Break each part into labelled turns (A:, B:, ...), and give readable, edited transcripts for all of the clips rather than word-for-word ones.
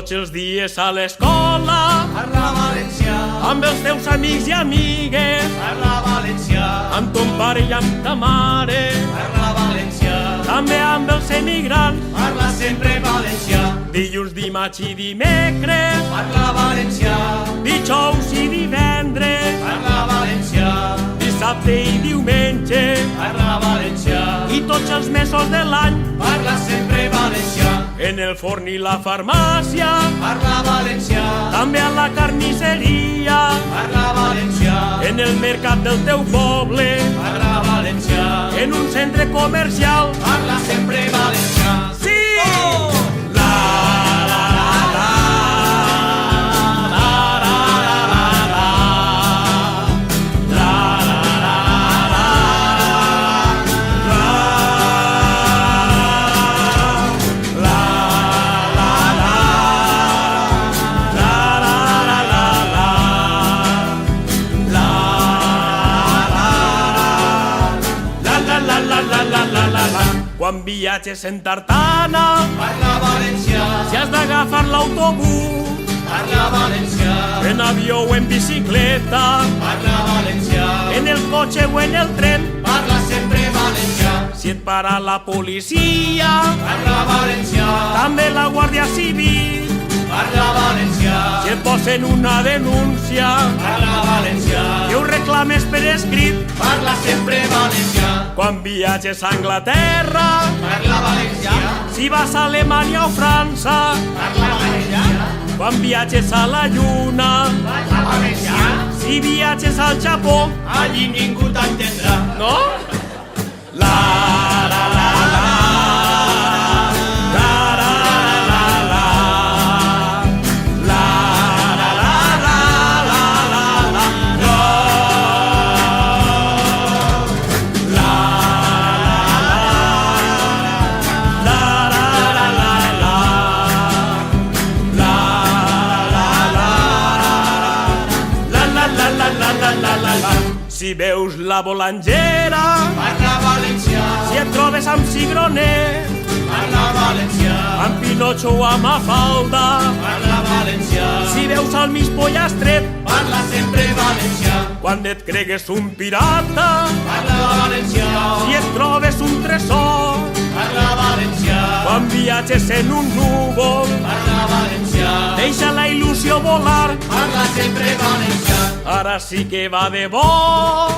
A: Tots els dies a l'escola
B: parla valencià,
A: amb els teus amics i amigues,
B: parla valencià,
A: amb ton pare i amb ta mare,
B: parla valencià,
A: també amb els emigrants.
B: parla sempre valencià,
A: Dilluns, dimarts i dimecres,
B: parla valencià,
A: dijous i divendres,
B: parla valencià,
A: dissabte i diumenge,
B: parla valencià,
A: i tots els mesos de l'any.
B: parla sempre valencià,
A: En el forn i la farmàcia,
B: parla valencià,
A: també a la carnisseria,
B: parla valencià,
A: en el mercat del teu poble,
B: parla valencià,
A: en un centre comercial.
B: parla sempre valencià.
A: Sí! Quan viatges en tartana,
B: Parla valencià,
A: si has d'agafar l'autobús,
B: parla valencià,
A: en avió o en bicicleta,
B: parla valencià,
A: en el cotxe o en el tren,
B: parla sempre valencià,
A: si et para la policia,
B: parla valencià,
A: també la Guàrdia Civil,
B: parla valencià,
A: si et posen una denúncia
B: parla valencià,
A: i ho reclames per escrit,
B: parla sempre valencià,
A: quan viatges a Anglaterra,
B: parla valencià,
A: si vas a Alemanya o França,
B: parla valencià,
A: quan viatges a la Lluna,
B: parla valencià,
A: si viatges al Japó,
B: allí ningú t'entendrà.
A: no? La la la la la la la la la la la la Si veus la bolangera,
B: Parla valencià,
A: si et trobes amb Cigroner,
B: parla valencià,
A: amb Pinotxo o amb Mafalda,
B: parla valencià,
A: si veus al mig pollastre,
B: parla sempre valencià,
A: quan et cregues un pirata,
B: parla valencià,
A: si et trobes un tresor,
B: parla valencià,
A: quan viatges en un núvol,
B: parla valencià,
A: deixa la il·lusió volar,
B: parla sempre valencià,
A: ara sí que va de bo,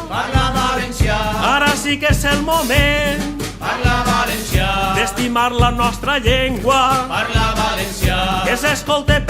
B: parla valencià,
A: ara sí que és el moment
B: parla valencià,
A: d'estimar la nostra llengua,
B: parla valencià,
A: que s'escolte